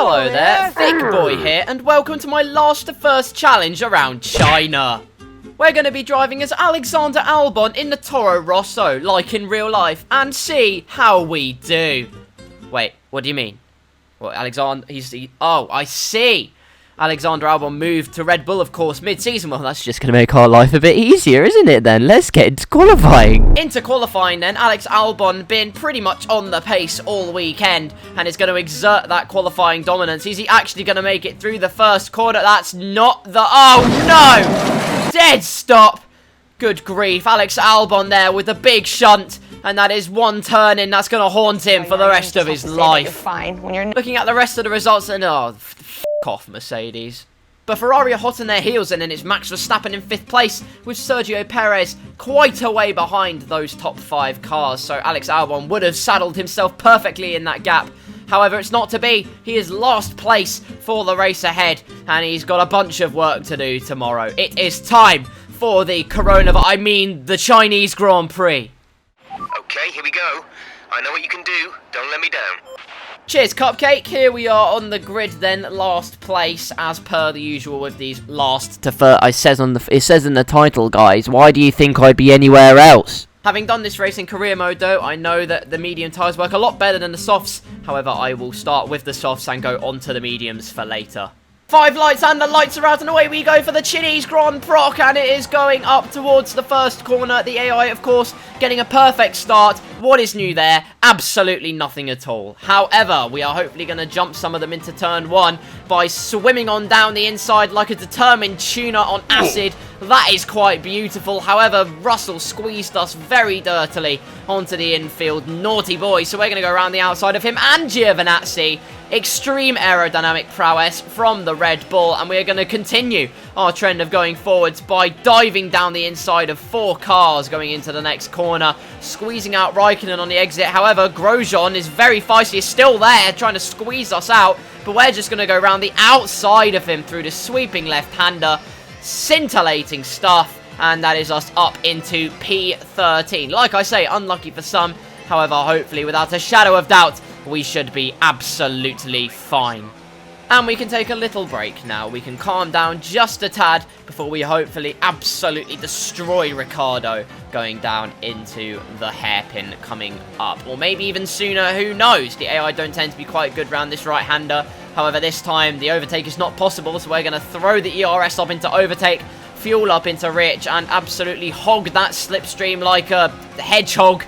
Hello there, Thick Boy here, and welcome to my last to first challenge around China. We're going to be driving as Alexander Albon in the Toro Rosso, like in real life, and see how we do. Wait, what do you mean? What, Alexander, oh, I see. Alexander Albon moved to Red Bull, of course, mid-season. Well, that's just going to make our life a bit easier, isn't it then? Let's get into qualifying. Into qualifying then, Alex Albon been pretty much on the pace all weekend and is going to exert that qualifying dominance. Is he actually going to make it through the first corner? That's not the... Oh, no! Dead stop! Good grief, Alex Albon there with a big shunt. And that is one turn in that's going to haunt him for the rest of his life. You're fine when you're looking at the rest of the results and... Oh, off, Mercedes. But Ferrari are hot on their heels, and then it's Max Verstappen in 5th place, with Sergio Perez quite a way behind those top 5 cars. So Alex Albon would have saddled himself perfectly in that gap. However, it's not to be. He is last place for the race ahead, and he's got a bunch of work to do tomorrow. It is time for the the Chinese Grand Prix. Okay, here we go. I know what you can do. Don't let me down. Cheers, Cupcake. Here we are on the grid then, last place, as per the usual with these last to first. It says in the title, guys. Why do you think I'd be anywhere else? Having done this race in career mode, though, I know that the medium tyres work a lot better than the softs. However, I will start with the softs and go on to the mediums for later. 5 lights and the lights are out and away we go for the Chinese Grand Prix, and it is going up towards the first corner. The AI, of course, getting a perfect start. What is new there? Absolutely nothing at all. However, we are hopefully going to jump some of them into turn 1 by swimming on down the inside like a determined tuna on acid. That is quite beautiful. However, Russell squeezed us very dirtily onto the infield. Naughty boy. So we're going to go around the outside of him and Giovinazzi. Extreme aerodynamic prowess from the Red Bull, and we're going to continue our trend of going forwards by diving down the inside of 4 cars going into the next corner, squeezing out Raikkonen on the exit. However, Grosjean is very feisty, is still there trying to squeeze us out, but we're just going to go around the outside of him through the sweeping left-hander. Scintillating stuff, and that is us up into P13. Like I say, unlucky for some. However, hopefully, without a shadow of doubt, we should be absolutely fine. And we can take a little break now. We can calm down just a tad before we hopefully absolutely destroy Ricciardo going down into the hairpin coming up. Or maybe even sooner, who knows? The AI don't tend to be quite good round this right-hander. However, this time the overtake is not possible, so we're going to throw the ERS up into overtake, fuel up into Rich, and absolutely hog that slipstream like a hedgehog.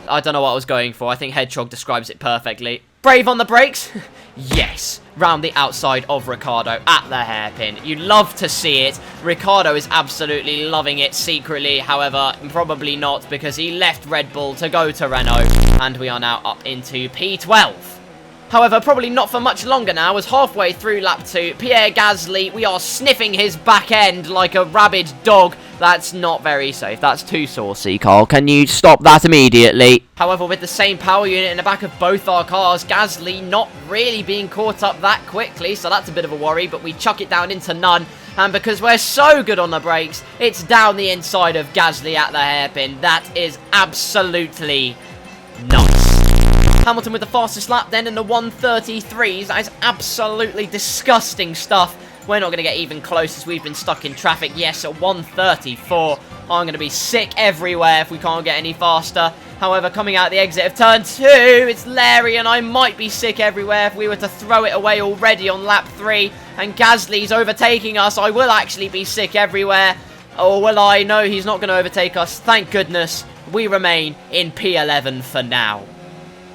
I don't know what I was going for. I think hedgehog describes it perfectly. Brave on the brakes? Yes. Round the outside of Ricciardo at the hairpin. You love to see it. Ricciardo is absolutely loving it secretly. However, probably not, because he left Red Bull to go to Renault. And we are now up into P12. However, probably not for much longer now, as halfway through lap 2, Pierre Gasly, we are sniffing his back end like a rabid dog. That's not very safe. That's too saucy, Carl. Can you stop that immediately? However, with the same power unit in the back of both our cars, Gasly not really being caught up that quickly, so that's a bit of a worry, but we chuck it down into none. And because we're so good on the brakes, it's down the inside of Gasly at the hairpin. That is absolutely nuts. Hamilton with the fastest lap then in the 1:33s. That is absolutely disgusting stuff. We're not going to get even close as we've been stuck in traffic. Yes, at 1:34. I'm going to be sick everywhere if we can't get any faster. However, coming out the exit of turn 2, it's Larry, and I might be sick everywhere if we were to throw it away already on lap 3. And Gasly's overtaking us. I will actually be sick everywhere. Or will I? No, he's not going to overtake us. Thank goodness. We remain in P11 for now.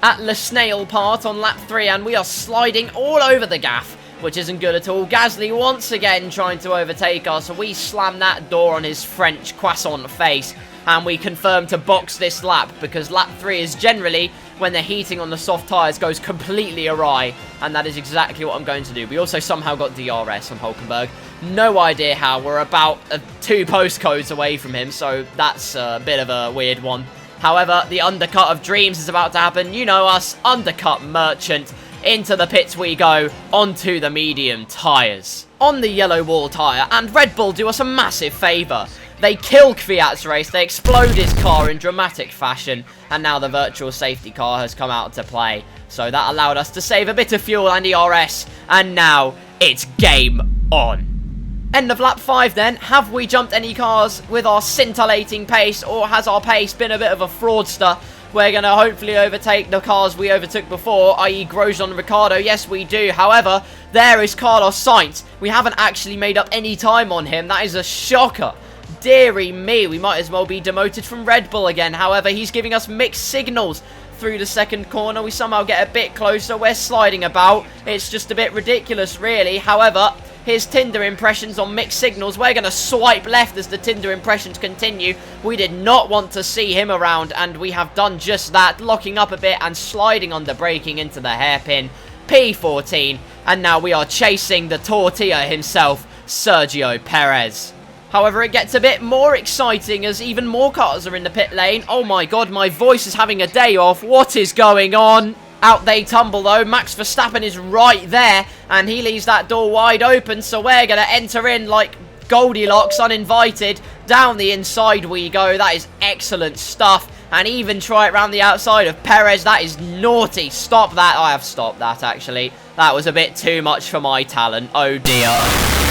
At Le Snail part on lap 3, and we are sliding all over the gaff, which isn't good at all. Gasly once again trying to overtake us. We slam that door on his French croissant face, and we confirm to box this lap, because lap 3 is generally when the heating on the soft tyres goes completely awry, and that is exactly what I'm going to do. We also somehow got DRS on Hulkenberg. No idea how. We're about 2 postcodes away from him, so that's a bit of a weird one. However, the undercut of dreams is about to happen. You know us, undercut merchant. Into the pits we go, onto the medium tyres. On the yellow wall tyre, and Red Bull do us a massive favour. They kill Kvyat's race, they explode his car in dramatic fashion, and now the virtual safety car has come out to play. So that allowed us to save a bit of fuel and ERS. And now it's game on. End of lap 5 then. Have we jumped any cars with our scintillating pace, or has our pace been a bit of a fraudster? We're going to hopefully overtake the cars we overtook before, i.e. Grosjean and Ricciardo. Yes, we do. However, there is Carlos Sainz. We haven't actually made up any time on him. That is a shocker. Deary me, we might as well be demoted from Red Bull again. However, he's giving us mixed signals through the second corner. We somehow get a bit closer. We're sliding about. It's just a bit ridiculous, really. However, his Tinder impressions on mixed signals. We're going to swipe left as the Tinder impressions continue. We did not want to see him around, and we have done just that, locking up a bit and sliding under braking into the hairpin. P14, and now we are chasing the tortilla himself, Sergio Perez. However, it gets a bit more exciting as even more cars are in the pit lane. Oh my god, my voice is having a day off. What is going on? Out they tumble though. Max Verstappen is right there, and he leaves that door wide open, so we're going to enter in like Goldilocks, uninvited. Down the inside we go. That is excellent stuff. And even try it around the outside of Perez. That is naughty. Stop that. I have stopped that, actually. That was a bit too much for my talent. Oh, dear.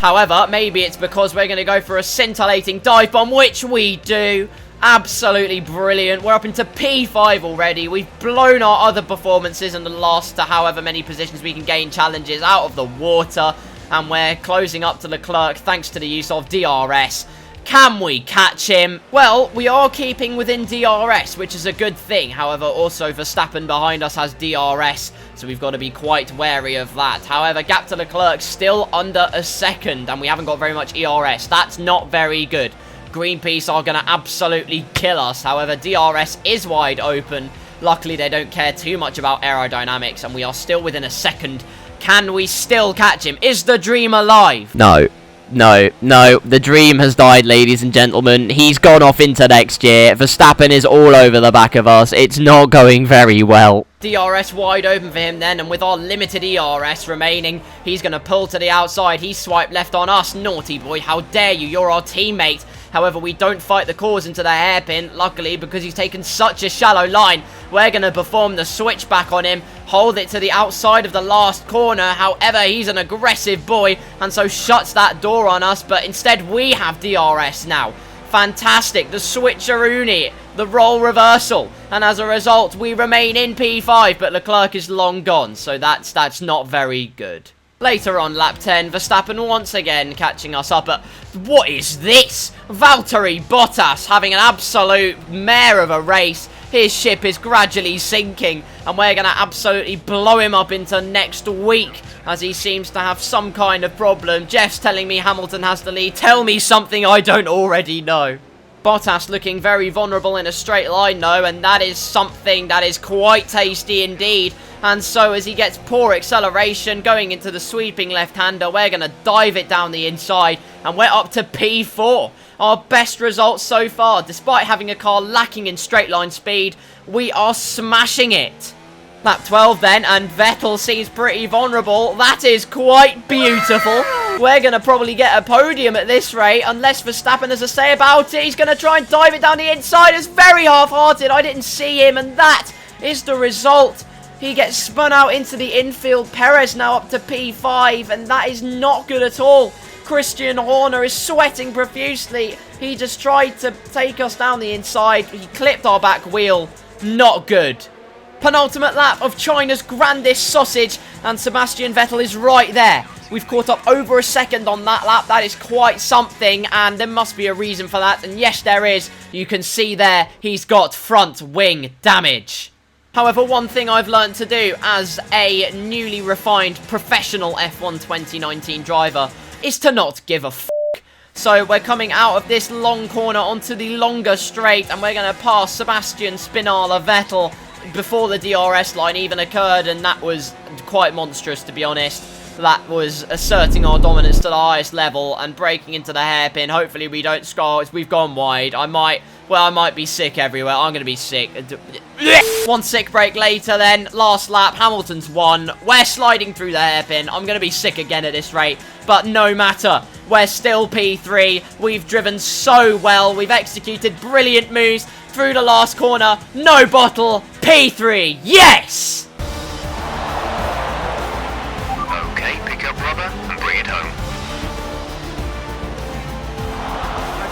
However, maybe it's because we're going to go for a scintillating dive bomb, which we do. Absolutely brilliant. We're up into P5 already. We've blown our other performances in the last to however many positions we can gain challenges out of the water. And we're closing up to Leclerc thanks to the use of DRS. Can we catch him? Well, we are keeping within DRS, which is a good thing. However, also Verstappen behind us has DRS, so we've got to be quite wary of that. However, gap to Leclerc still under a second, and we haven't got very much ERS. That's not very good. Greenpeace are going to absolutely kill us. However, DRS is wide open. Luckily, they don't care too much about aerodynamics, and we are still within a second. Can we still catch him? Is the dream alive? No. No, the dream has died, ladies and gentlemen. He's gone off into next year. Verstappen is all over the back of us. It's not going very well. DRS wide open for him then, and with our limited ERS remaining, he's going to pull to the outside. He's swiped left on us. Naughty boy, how dare you? You're our teammate. However, we don't fight the cause into the hairpin, luckily, because he's taken such a shallow line. We're going to perform the switchback on him, hold it to the outside of the last corner. However, he's an aggressive boy, and so shuts that door on us, but instead we have DRS now. Fantastic, the switcheroony, the role reversal, and as a result, we remain in P5, but Leclerc is long gone, so that's not very good. Later on lap 10, Verstappen once again catching us up, but what is this? Valtteri Bottas having an absolute mare of a race. His ship is gradually sinking, and we're going to absolutely blow him up into next week, as he seems to have some kind of problem. Jeff's telling me Hamilton has the lead. Tell me something I don't already know. Bottas looking very vulnerable in a straight line, though, and that is something that is quite tasty indeed. And so as he gets poor acceleration going into the sweeping left-hander, we're going to dive it down the inside, and we're up to P4. Our best results so far. Despite having a car lacking in straight line speed, we are smashing it. Lap 12 then, and Vettel seems pretty vulnerable. That is quite beautiful. We're going to probably get a podium at this rate, unless Verstappen has a say about it. He's going to try and dive it down the inside. It's very half-hearted. I didn't see him, and that is the result. He gets spun out into the infield. Perez now up to P5, and that is not good at all. Christian Horner is sweating profusely. He just tried to take us down the inside. He clipped our back wheel. Not good. Penultimate lap of China's grandest sausage, and Sebastian Vettel is right there. We've caught up over a second on that lap. That is quite something, and there must be a reason for that. And yes, there is. You can see there, he's got front wing damage. However, one thing I've learned to do as a newly refined professional F1 2019 driver is to not give a f***. So we're coming out of this long corner onto the longer straight, and we're going to pass Sebastian Spinala Vettel before the DRS line even occurred, and that was quite monstrous, to be honest. That was asserting our dominance to the highest level and breaking into the hairpin. Hopefully we don't score. We've gone wide. I might be sick everywhere. I'm going to be sick. One sick break later then. Last lap. Hamilton's won. We're sliding through the hairpin. I'm going to be sick again at this rate. But no matter. We're still P3. We've driven so well. We've executed brilliant moves through the last corner. No bottle. P3. Yes!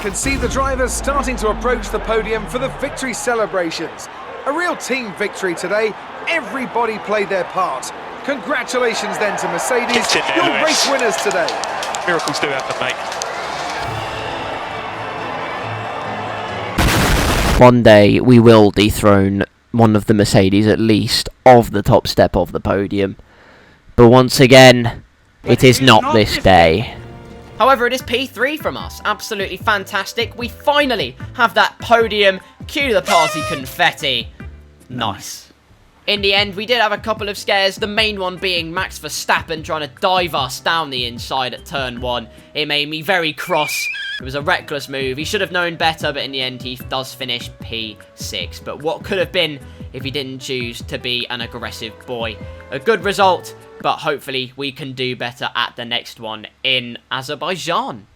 can see the drivers starting to approach the podium for the victory celebrations. A real team victory today. Everybody played their part. Congratulations then to Mercedes, your race winners today. Miracles do happen, mate. One day we will dethrone one of the Mercedes, at least, of the top step of the podium. But once again, it is not this day. However, it is P3 from us. Absolutely fantastic. We finally have that podium. Cue the party confetti. Nice. In the end, we did have a couple of scares, the main one being Max Verstappen trying to dive us down the inside at turn 1. It made me very cross. It was a reckless move. He should have known better, but in the end, he does finish P6. But what could have been if he didn't choose to be an aggressive boy? A good result, but hopefully we can do better at the next one in Azerbaijan.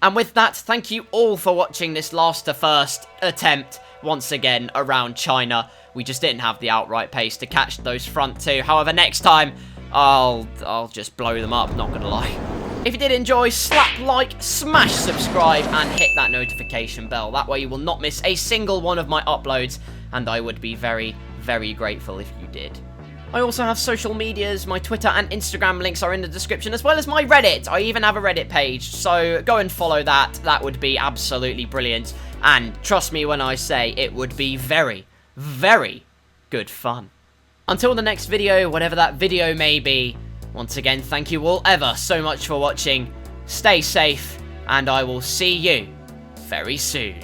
And with that, thank you all for watching this last to first attempt once again around China. We just didn't have the outright pace to catch those front two. However, next time, I'll just blow them up, not gonna lie. If you did enjoy, slap like, smash subscribe, and hit that notification bell. That way you will not miss a single one of my uploads, and I would be very, very grateful if you did. I also have social medias. My Twitter and Instagram links are in the description, as well as my Reddit. I even have a Reddit page, so go and follow that. That would be absolutely brilliant. And trust me when I say it would be very, very good fun. Until the next video, whatever that video may be, once again, thank you all ever so much for watching. Stay safe, and I will see you very soon.